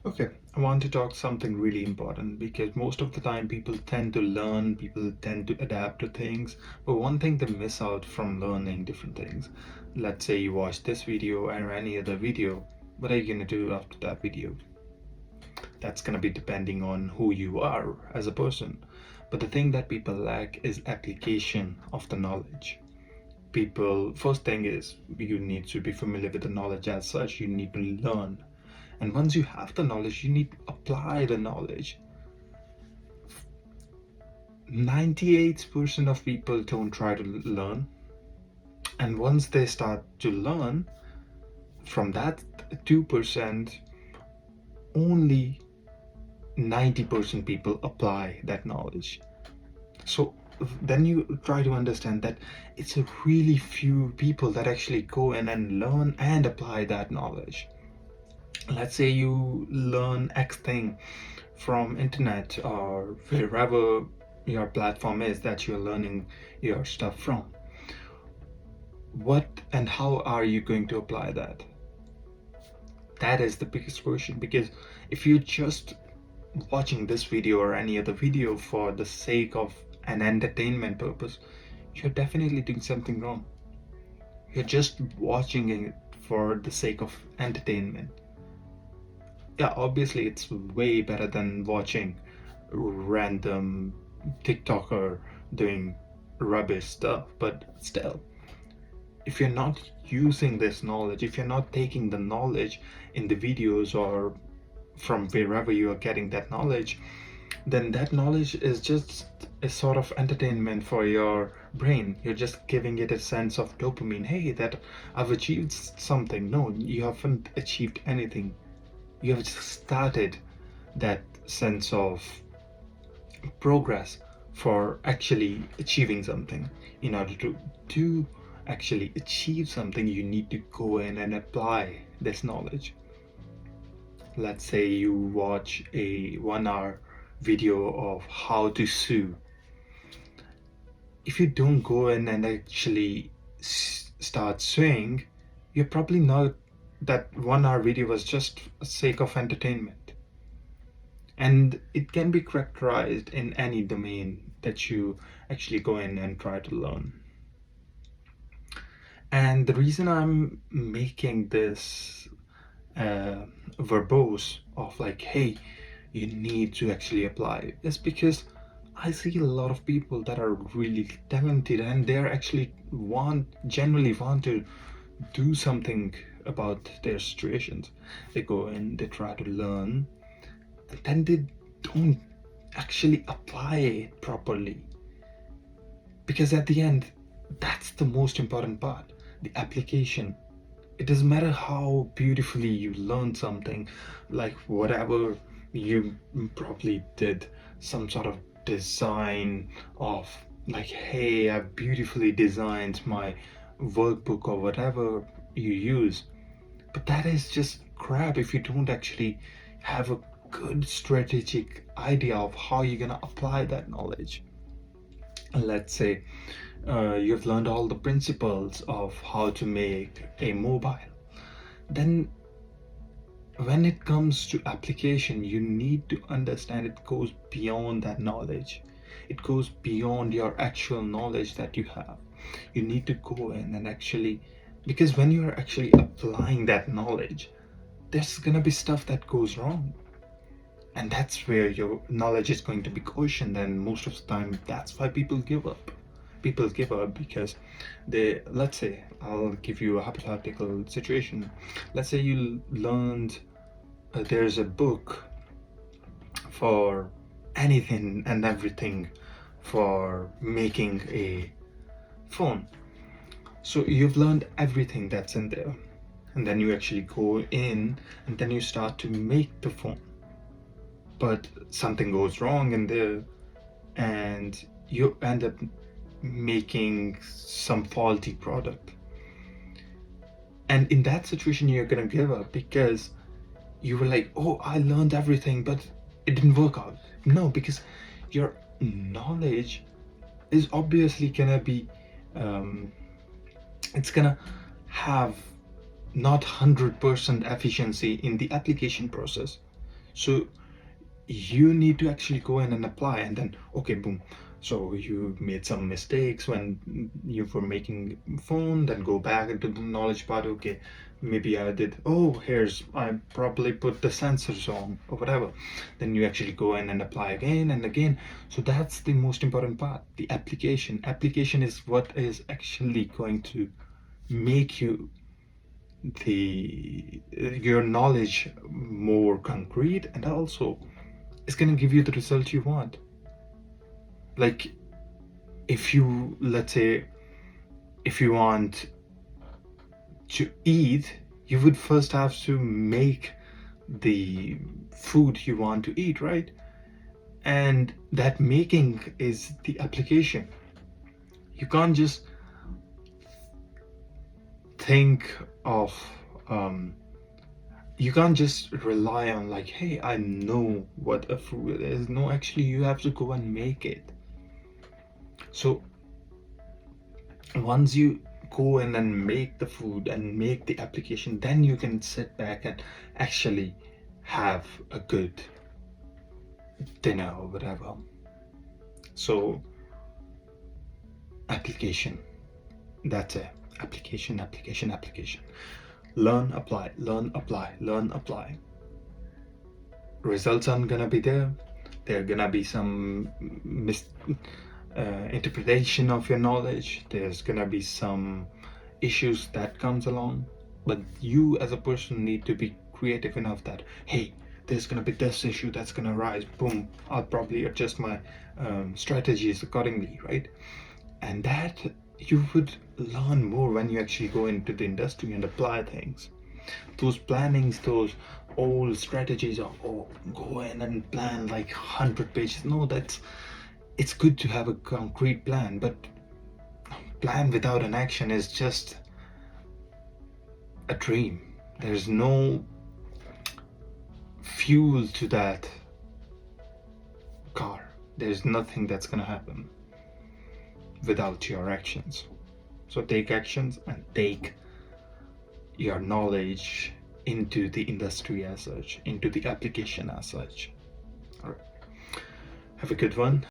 Okay, I want to talk something really important because most of the time people tend to learn, people tend to adapt to things, but one thing they miss out from learning different things. Let's say you watch this video or any other video, what are you going to do after that video? That's going to be depending on who you are as a person. But the thing that people lack is application of the knowledge. People, first thing is you need to be familiar with the knowledge as such, you need to learn. And once you have the knowledge, you need to apply the knowledge. 98% of people don't try to learn. And once they start to learn, from that 2%, only 90% people apply that knowledge. So then you try to understand that it's a really few people that actually go in and learn and apply that knowledge. Let's say you learn X thing from internet or wherever your platform is that you're learning your stuff from. What and how are you going to apply that? That is the biggest question, because if you're just watching this video or any other video for the sake of an entertainment purpose, you're definitely doing something wrong. You're just watching it for the sake of entertainment. Yeah, obviously it's way better than watching random TikToker doing rubbish stuff, but still, if you're not using this knowledge, if you're not taking the knowledge in the videos or from wherever you are getting that knowledge, then that knowledge is just a sort of entertainment for your brain. You're just giving it a sense of dopamine. Hey, that I've achieved something. No, you haven't achieved anything. You have just started that sense of progress for actually achieving something. In order to actually achieve something, you need to go in and apply this knowledge. Let's say you watch a 1 hour video of how to sew. If you don't go in and actually start sewing, you're probably not, that 1 hour video was just a sake of entertainment. And it can be characterized in any domain that you actually go in and try to learn. And the reason I'm making this verbose of like, hey, you need to actually apply is because I see a lot of people that are really talented and they're actually genuinely want to do something about their situations. They go in, they try to learn, and then they don't actually apply it properly. Because at the end, that's the most important part, the application. It doesn't matter how beautifully you learn something, like whatever you probably did some sort of design of, like, hey, I beautifully designed my workbook or whatever you use. But that is just crap if you don't actually have a good strategic idea of how you're gonna apply that knowledge. Let's say you've learned all the principles of how to make a mobile. Then when it comes to application, you need to understand it goes beyond that knowledge. It goes beyond your actual knowledge that you have. You need to go in and actually, because when you're actually applying that knowledge, there's gonna be stuff that goes wrong. And that's where your knowledge is going to be questioned, and most of the time that's why people give up. People give up because they, let's say, I'll give you a hypothetical situation. Let's say you learned there's a book for anything and everything for making a phone. So you've learned everything that's in there, and then you actually go in and then you start to make the phone. But something goes wrong in there, and you end up making some faulty product. And in that situation, you're gonna give up because you were like, oh, I learned everything, but it didn't work out. No, because your knowledge is obviously gonna be, it's gonna have not 100% efficiency in the application process. So you need to actually go in and apply, and then okay, boom, so you made some mistakes when you were making phone, then go back into the knowledge part. Okay, maybe I did, oh, here's, I probably put the sensors on or whatever. Then you actually go in and apply again and again. So that's the most important part, the application is what is actually going to make you the your knowledge more concrete, and also it's going to give you the result you want. Like, if you, let's say, if you want to eat, you would first have to make the food you want to eat, right? And that making is the application. You can't just think of um, you can't just rely on, like, hey, I know what a food is. No, actually, you have to go and make it. So once you go in and make the food and make the application, then you can sit back and actually have a good dinner or whatever. So application, that's it. Application. Learn, apply, learn, apply, learn, apply. Results aren't gonna be there. There are gonna be some interpretation of your knowledge. There's gonna be some issues that comes along, but you as a person need to be creative enough that, hey, there's gonna be this issue that's gonna arise, boom, I'll probably adjust my strategies accordingly, right? And that you would learn more when you actually go into the industry and apply things. Those plannings, those old strategies of, oh, go in and plan like 100 pages, no, that's, it's good to have a concrete plan, but plan without an action is just a dream. There's no fuel to that car. There's nothing that's gonna happen without your actions. So take actions and take your knowledge into the industry as such, into the application as such. All right. Have a good one.